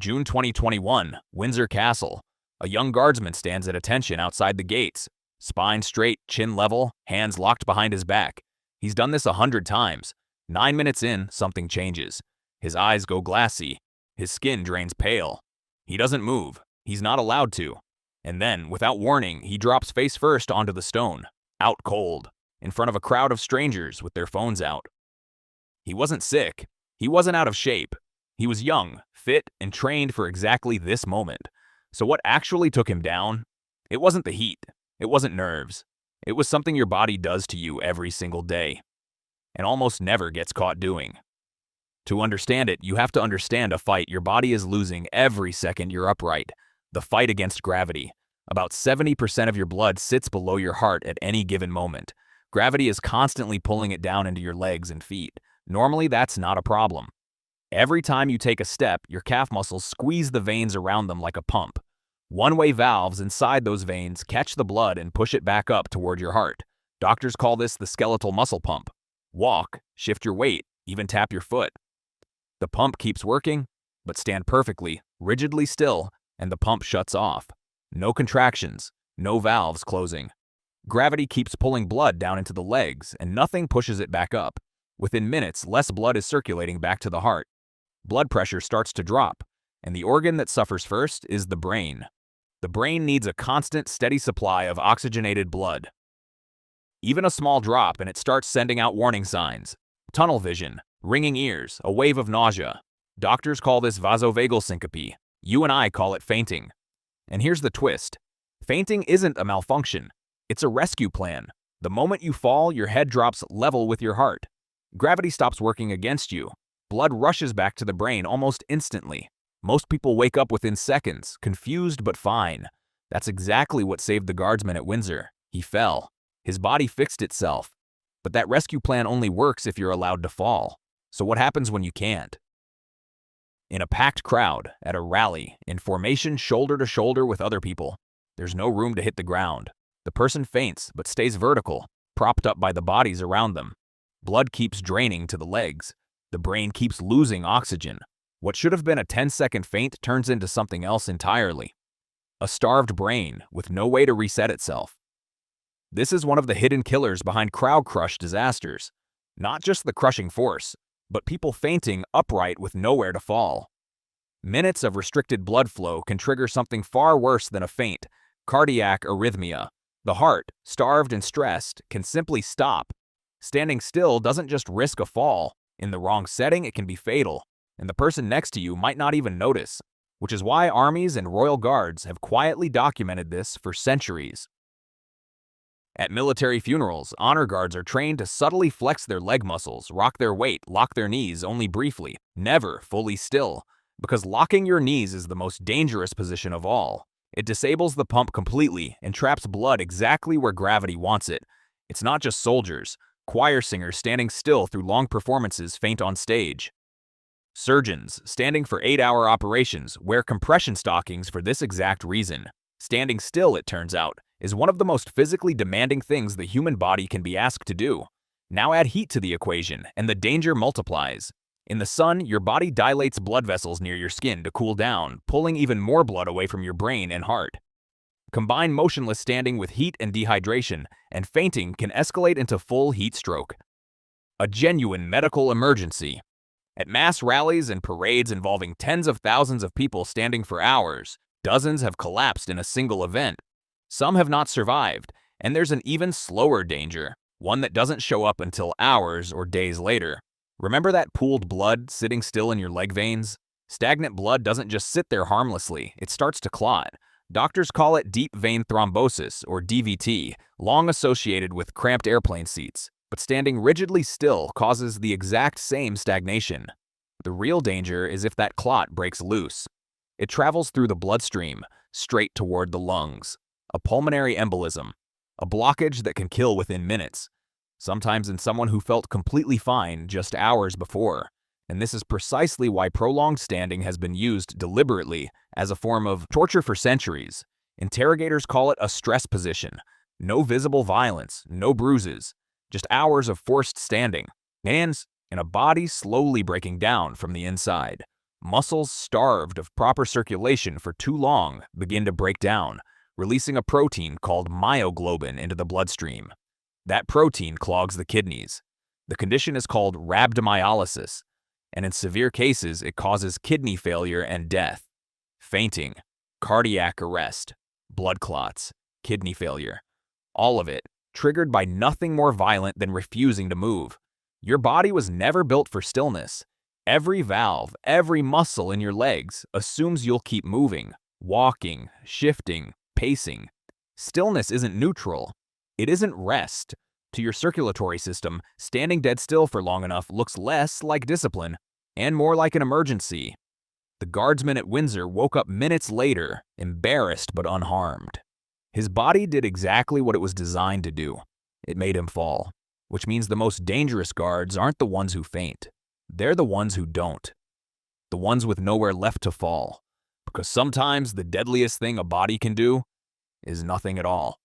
June 2021, Windsor Castle. A young guardsman stands at attention outside the gates. Spine straight, chin level, hands locked behind his back. He's done this 100 times. 9 minutes in, something changes. His eyes go glassy. His skin drains pale. He doesn't move. He's not allowed to. And then, without warning, he drops face first onto the stone, out cold, in front of a crowd of strangers with their phones out. He wasn't sick. He wasn't out of shape. He was young, fit, and trained for exactly this moment. So what actually took him down? It wasn't the heat. It wasn't nerves. It was something your body does to you every single day, and almost never gets caught doing. To understand it, you have to understand a fight your body is losing every second you're upright. The fight against gravity. About 70% of your blood sits below your heart at any given moment. Gravity is constantly pulling it down into your legs and feet. Normally, that's not a problem. Every time you take a step, your calf muscles squeeze the veins around them like a pump. One-way valves inside those veins catch the blood and push it back up toward your heart. Doctors call this the skeletal muscle pump. Walk, shift your weight, even tap your foot. The pump keeps working, but stand perfectly, rigidly still, and the pump shuts off. No contractions, no valves closing. Gravity keeps pulling blood down into the legs, and nothing pushes it back up. Within minutes, less blood is circulating back to the heart. Blood pressure starts to drop, and the organ that suffers first is the brain. The brain needs a constant, steady supply of oxygenated blood. Even a small drop and it starts sending out warning signs. Tunnel vision, ringing ears, a wave of nausea. Doctors call this vasovagal syncope. You and I call it fainting. And here's the twist. Fainting isn't a malfunction. It's a rescue plan. The moment you fall, your head drops level with your heart. Gravity stops working against you. Blood rushes back to the brain almost instantly. Most people wake up within seconds, confused but fine. That's exactly what saved the guardsman at Windsor. He fell. His body fixed itself. But that rescue plan only works if you're allowed to fall. So what happens when you can't? In a packed crowd, at a rally, in formation shoulder to shoulder with other people, there's no room to hit the ground. The person faints but stays vertical, propped up by the bodies around them. Blood keeps draining to the legs. The brain keeps losing oxygen. What should have been a 10-second faint turns into something else entirely. A starved brain with no way to reset itself. This is one of the hidden killers behind crowd crush disasters. Not just the crushing force, but people fainting upright with nowhere to fall. Minutes of restricted blood flow can trigger something far worse than a faint, cardiac arrhythmia. The heart, starved and stressed, can simply stop. Standing still doesn't just risk a fall. In the wrong setting, it can be fatal, and the person next to you might not even notice, which is why armies and royal guards have quietly documented this for centuries. At military funerals, honor guards are trained to subtly flex their leg muscles, rock their weight, lock their knees only briefly, never fully still, because locking your knees is the most dangerous position of all. It disables the pump completely and traps blood exactly where gravity wants it. It's not just soldiers. Choir singers standing still through long performances faint on stage. Surgeons, standing for 8-hour operations, wear compression stockings for this exact reason. Standing still, it turns out, is one of the most physically demanding things the human body can be asked to do. Now add heat to the equation, and the danger multiplies. In the sun, your body dilates blood vessels near your skin to cool down, pulling even more blood away from your brain and heart. Combine motionless standing with heat and dehydration, and fainting can escalate into full heat stroke. A genuine medical emergency. At mass rallies and parades involving tens of thousands of people standing for hours, dozens have collapsed in a single event. Some have not survived, and there's an even slower danger, one that doesn't show up until hours or days later. Remember that pooled blood sitting still in your leg veins? Stagnant blood doesn't just sit there harmlessly, it starts to clot. Doctors call it deep vein thrombosis, or DVT, long associated with cramped airplane seats, but standing rigidly still causes the exact same stagnation. The real danger is if that clot breaks loose. It travels through the bloodstream, straight toward the lungs. A pulmonary embolism, a blockage that can kill within minutes, sometimes in someone who felt completely fine just hours before. And this is precisely why prolonged standing has been used deliberately as a form of torture for centuries. Interrogators call it a stress position. No visible violence, no bruises, just hours of forced standing, hands and a body slowly breaking down from the inside. Muscles starved of proper circulation for too long begin to break down, releasing a protein called myoglobin into the bloodstream. That protein clogs the kidneys. The condition is called rhabdomyolysis, and in severe cases, it causes kidney failure and death. Fainting, cardiac arrest, blood clots, kidney failure. All of it triggered by nothing more violent than refusing to move. Your body was never built for stillness. Every valve, every muscle in your legs assumes you'll keep moving, walking, shifting, pacing. Stillness isn't neutral. It isn't rest. To your circulatory system, standing dead still for long enough looks less like discipline and more like an emergency. The guardsman at Windsor woke up minutes later, embarrassed but unharmed. His body did exactly what it was designed to do. It made him fall, which means the most dangerous guards aren't the ones who faint. They're the ones who don't. The ones with nowhere left to fall. Because sometimes the deadliest thing a body can do is nothing at all.